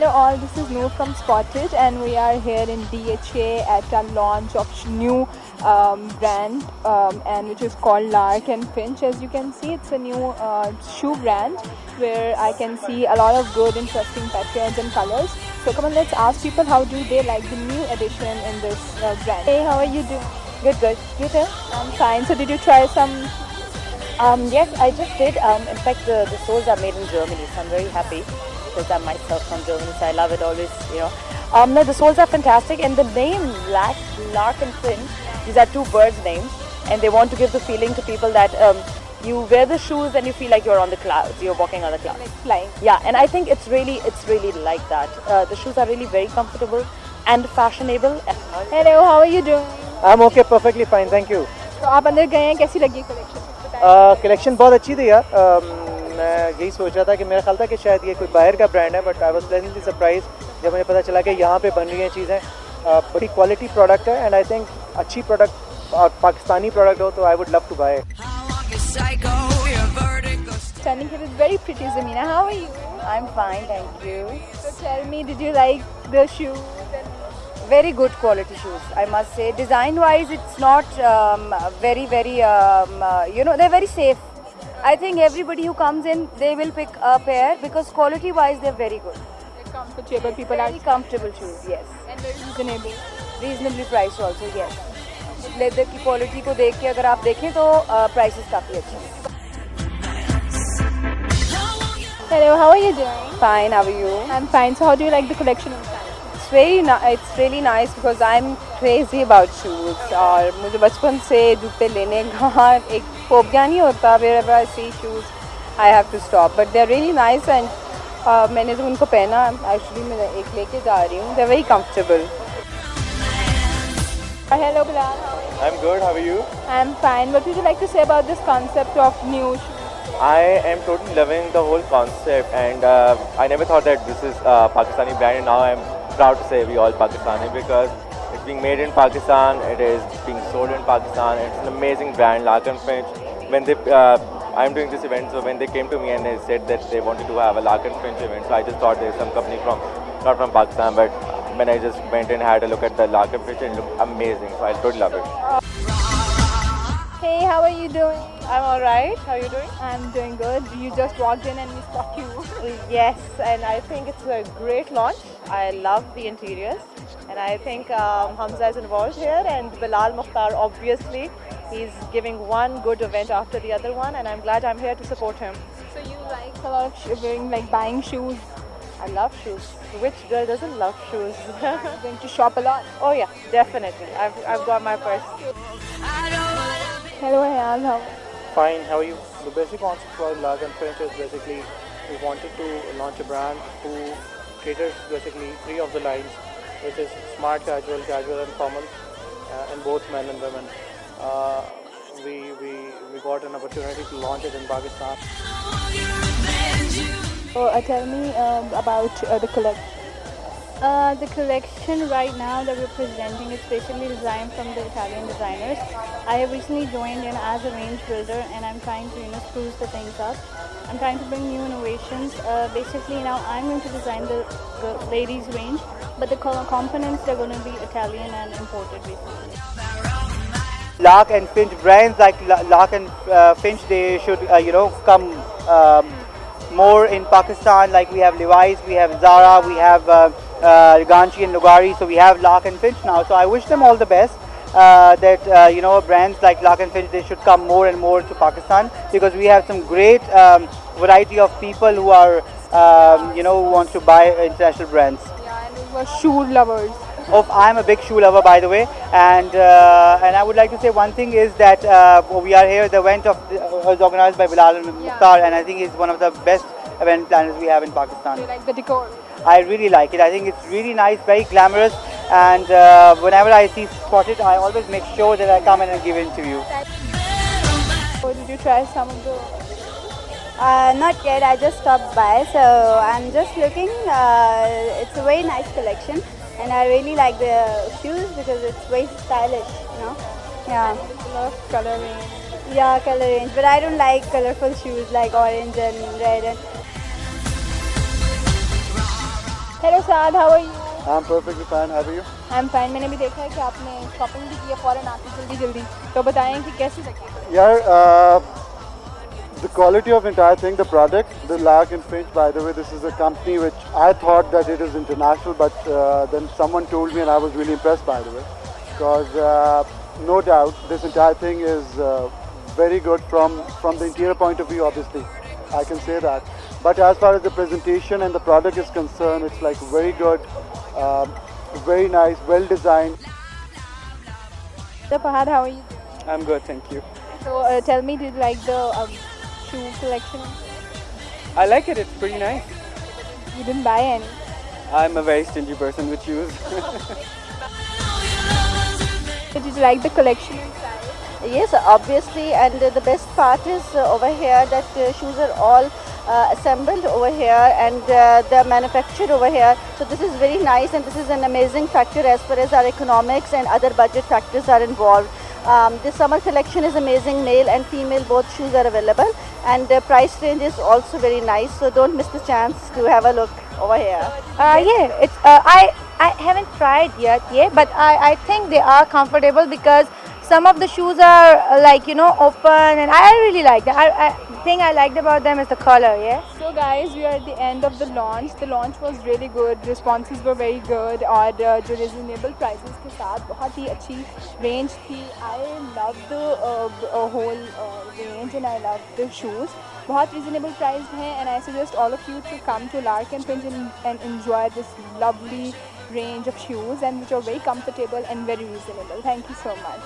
Hello all, this is Noor from Spotted and we are here in DHA at a launch of new brand and which is called Lark and Finch. As you can see, it's a new shoe brand where I can see a lot of good interesting patterns and colors. So come on, let's ask people how do they like the new addition in this brand. Hey, how are you doing? Good, good. You too? I'm fine. So did you try some? Yes, I just did. In fact, the soles are made in Germany, so I'm very happy because I'm myself from Germany, so I love it always, you know. No, the soles are fantastic, and the name Lark and Finch, these are two birds' names, and they want to give the feeling to people that you wear the shoes and you feel like you're on the clouds, you're walking on the clouds. Like flying. Yeah, and I think it's really like that. The shoes are really very comfortable and fashionable. Hello, how are you doing? I'm okay, perfectly fine, thank you. तो आप अंदर गए हैं, कैसी लगी collection? Collection बहुत अच्छी थी यार. मैं यही सोच रहा था कि मेरा ख्याल था कि शायद ये कोई बाहर का ब्रांड है, but I was pleasantly surprise जब मुझे पता चला कि यहाँ पे बन रही हैं चीज़ें. बड़ी क्वालिटी प्रोडक्ट है एंड आई थिंक अच्छी प्रोडक्ट और पाकिस्तानी प्रोडक्ट हो तो I would love to buy. Standing here is very pretty, Zamina. How are you? I'm fine, thank you. So tell me, did you like the shoes? Very good quality shoes, I must say. Design wise, it's not very you know, they're very safe. I think everybody who comes in, they will pick a pair because quality wise they're very good. They're comfortable, people Very comfortable shoes, yes. and very reasonable. Reasonably priced also, yes. Leather की quality को देख के अगर आप देखें तो prices काफ़ी अच्छे हैं. Hello, how are you doing? Fine, how are you? I'm fine. So how do you like the collection inside? It's really nice because I'm crazy about shoes. और मुझे बचपन से जूते लेने का एक फोबिया नहीं होता. Wherever I see shoes, I have to stop. But they're really nice and मैंने जब उनको पहना, actually मैं एक लेके जा रही हूँ. They're very comfortable. Hello, Bilal. How are you? I'm good, how are you? I'm fine. What would you like to say about this concept of new shoes? I am totally loving the whole concept, and I never thought that this is a Pakistani brand, and now I'm proud to say we all Pakistani because it's being made in Pakistan, it is being sold in Pakistan. It's an amazing brand, Lark and Finch. When they, I'm doing this event, so when they came to me and they said that they wanted to have a Lark and Finch event, so I just thought there's some company not from Pakistan, but when I just went and had a look at the Lark and Finch, it looked amazing, so I totally love it. Hey, how are you doing? I'm alright. How are you doing? I'm doing good. You just walked in and we spot you. Yes, and I think it's a great launch. I love the interiors, and I think Hamza is involved here, and Bilal Mukhtar, obviously, he's giving one good event after the other one, and I'm glad I'm here to support him. So you like a lot of wearing, like buying shoes? I love shoes. Which girl doesn't love shoes? Going to shop a lot? Oh yeah, definitely. I've got my purse. Hello, Hayal. How? Fine, how are you? The basic concept for Lark and Finch is basically we wanted to launch a brand who caters basically three of the lines, which is smart, casual and formal, in both men and women. We got an opportunity to launch it in Pakistan. So tell me about the collection. The collection right now that we're presenting is specially designed from the Italian designers. I have recently joined in as a range builder, and I'm trying to spruce the things up. I'm trying to bring new innovations. Basically now I'm going to design the ladies range, but the components are going to be Italian and imported basically. Lark and Finch brands like Lark and Finch, they should come more in Pakistan. Like we have Levi's, we have Zara, we have Ganchi and Lugari, so we have Lark and Finch now. So I wish them all the best. That brands like Lark and Finch, they should come more and more to Pakistan because we have some great variety of people who are who wants to buy international brands. Yeah, and we were shoe lovers. I'm a big shoe lover, by the way, and I would like to say one thing is that we are here. The event was organized by Bilal Mukhtar, and I think he's one of the best event planners we have in Pakistan. Do you like the decor? I really like it. I think it's really nice, very glamorous, and whenever I see Spotted, I always make sure that I come in and give an interview. So did you try some of the? Not yet, I just stopped by, so I'm just looking. It's a very nice collection, and I really like the shoes because it's very stylish, Yeah. A lot of color range. Yeah, color range, but I don't like colorful shoes like orange and red. Hello, Saad, how are you? I'm perfectly fine. How are you? I'm fine. मैंने भी देखा है कि आपने shopping भी की है फौरन आके जल्दी तो बताएं कि कैसी लगी? Yeah, the quality of entire thing, the product, the Lark and Finch. By the way, this is a company which I thought that it is international, but then someone told me, and I was really impressed. By the way, because no doubt this entire thing is very good from the interior point of view. Obviously, I can say that. But as far as the presentation and the product is concerned, it's like very good, very nice, well designed. So Fahad, how are you? I'm good, thank you. So tell me, did you like the shoe collection? I like it, it's pretty nice. You didn't buy any? I'm a very stingy person with shoes. Did you like the collection inside? Yes, obviously, and the best part is over here that shoes are all assembled over here and they're manufactured over here. So this is very nice and this is an amazing factor as far as our economics and other budget factors are involved. This summer collection is amazing, male and female both shoes are available, and the price range is also very nice, so don't miss the chance to have a look over here. Yeah, it's I haven't tried yet, but I think they are comfortable because some of the shoes are like, you know, open, and I really like that. I thing I liked about them is the color, yeah. So guys, we are at the end of the launch. The launch was really good. Responses were very good और जो reasonable prices के साथ बहुत ही अच्छी range थी. I love the whole range and I love the shoes. बहुत reasonable priced हैं and I suggest all of you to come to Lark and Finch and enjoy this lovely range of shoes and which are very comfortable and very reasonable. Thank you so much.